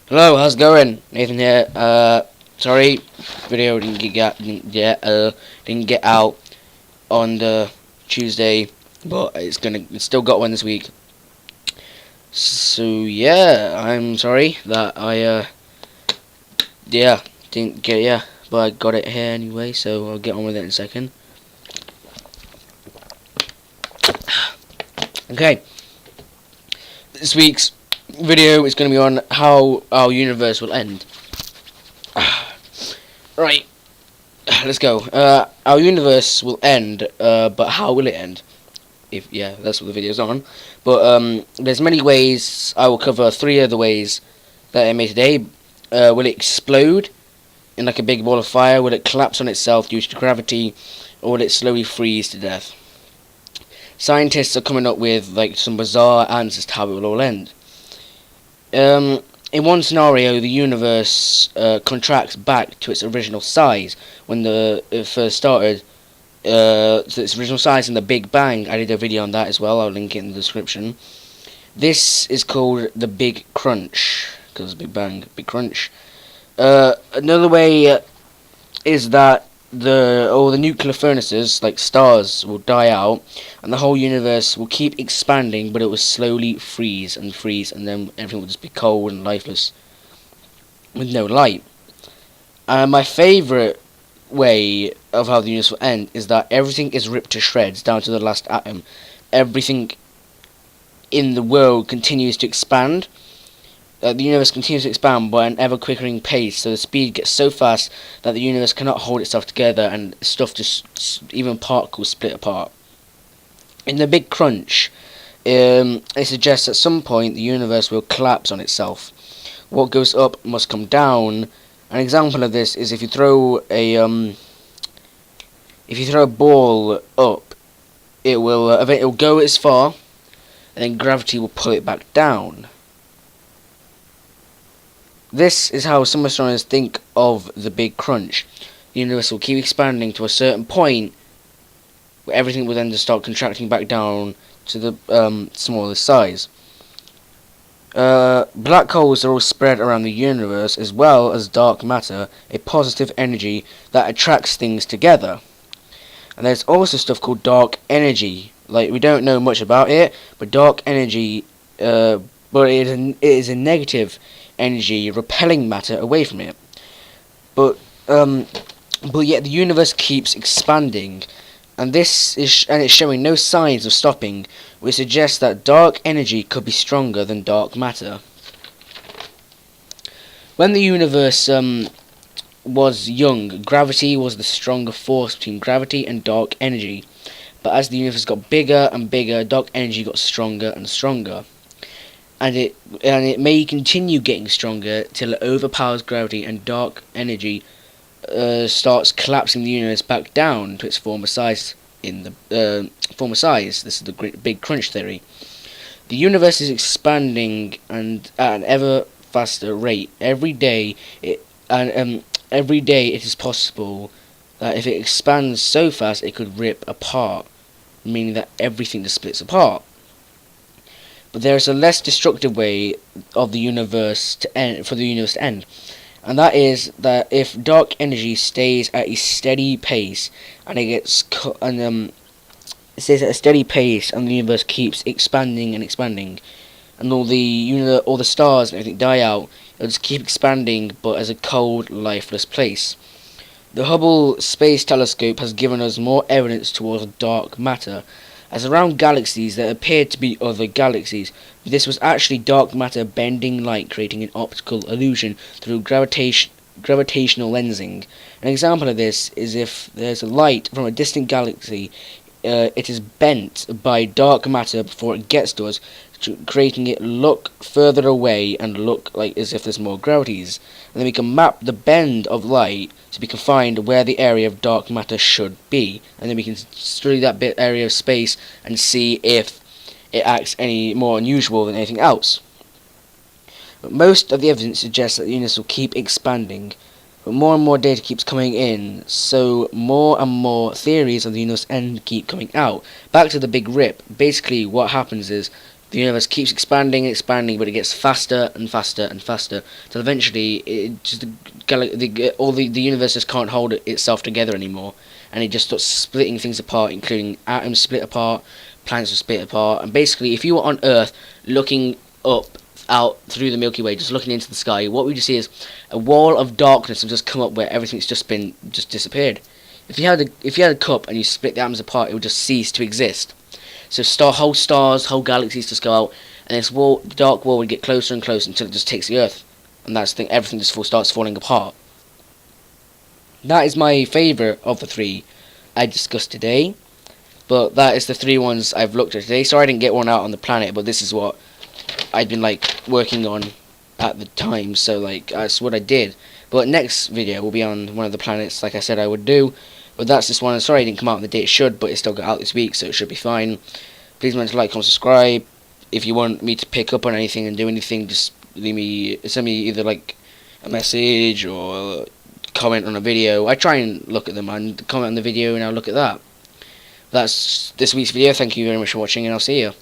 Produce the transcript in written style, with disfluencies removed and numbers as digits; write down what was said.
Hello, how's it going? Nathan here. Sorry, video didn't get out on the Tuesday, but it's still got one this week. So yeah, I'm sorry that didn't get but I got it here anyway. So I'll get on with it in a second. Okay, this week's video is going to be on how our universe will end. Right. Let's go. Our universe will end, but how will it end? That's what the video's on. But there's many ways. I will cover 3 of the ways that I made today. Will it explode in like a big ball of fire? Will it collapse on itself due to gravity, or will it slowly freeze to death? Scientists are coming up with like some bizarre answers to how it will all end. In one scenario, the universe contracts back to its original size when it first started. To its original size in the Big Bang. I did a video on that as well. I'll link it in the description. This is called the Big Crunch, because Big Bang, Big Crunch. Another way is that all the nuclear furnaces, like stars, will die out, and the whole universe will keep expanding, but it will slowly freeze, and then everything will just be cold and lifeless, with no light. My favourite way of how the universe will end is that everything is ripped to shreds, down to the last atom. Everything in the world continues to expand. The universe continues to expand by an ever-quickening pace, so the speed gets so fast that the universe cannot hold itself together, and stuff even particles split apart. In the Big Crunch, it suggests at some point the universe will collapse on itself. What goes up must come down. An example of this is if you throw a ball up, it will go as far, and then gravity will pull it back down. This is how some astronomers think of the Big Crunch. The universe will keep expanding to a certain point, where everything will then just start contracting back down to the smallest size. Black holes are all spread around the universe, as well as dark matter, a positive energy that attracts things together. And there's also stuff called dark energy. Like, we don't know much about it, but dark energy, but it is a negative energy repelling matter away from it. But yet the universe keeps expanding, and it's showing no signs of stopping, which suggests that dark energy could be stronger than dark matter. When the universe was young, gravity was the stronger force between gravity and dark energy. But as the universe got bigger and bigger, dark energy got stronger and stronger. And it may continue getting stronger till it overpowers gravity, and dark energy starts collapsing the universe back down to its former size. This is the Big Crunch theory. The universe is expanding and at an ever faster rate. Every day it is possible that if it expands so fast, it could rip apart, meaning that everything just splits apart. But there is a less destructive way of the universe to end, and that is that if dark energy stays at a steady pace and it stays at a steady pace, and the universe keeps expanding and expanding, and all the stars and everything die out, it'll just keep expanding, but as a cold, lifeless place. The Hubble Space Telescope has given us more evidence towards dark matter, as around galaxies there appeared to be other galaxies, but this was actually dark matter bending light, creating an optical illusion through gravitational lensing. An example of this is if there's a light from a distant galaxy, it is bent by dark matter before it gets to us, creating it look further away and look like as if there's more gravities. And then we can map the bend of light so we can find where the area of dark matter should be, and then we can study that area of space and see if it acts any more unusual than anything else. But most of the evidence suggests that the universe will keep expanding, but more and more data keeps coming in, so more and more theories of the universe end keep coming out. Back to the Big Rip. Basically what happens is The universe keeps expanding and expanding, but it gets faster and faster and faster, till eventually the universe just can't hold itself together anymore, and it just starts splitting things apart, including atoms split apart, planets will split apart, and basically, if you were on Earth looking up out through the Milky Way, just looking into the sky, what would you see is a wall of darkness will just come up where everything's just disappeared. If you had a cup and you split the atoms apart, it would just cease to exist. So whole stars, whole galaxies just go out, and this dark wall would get closer and closer until it just takes the Earth, and that's the thing. Everything just starts falling apart. That is my favourite of the three I discussed today, but that is the three ones I've looked at today. Sorry I didn't get one out on the planet, but this is what I'd been working on at the time, so that's what I did. But next video will be on one of the planets, like I said I would do. But that's this one. Sorry it didn't come out on the day it should, but it still got out this week, so it should be fine. Please remember to like, comment, subscribe. If you want me to pick up on anything and do anything, just send me either a message or comment on a video. I try and look at them and comment on the video, and I'll look at that. That's this week's video. Thank you very much for watching, and I'll see you.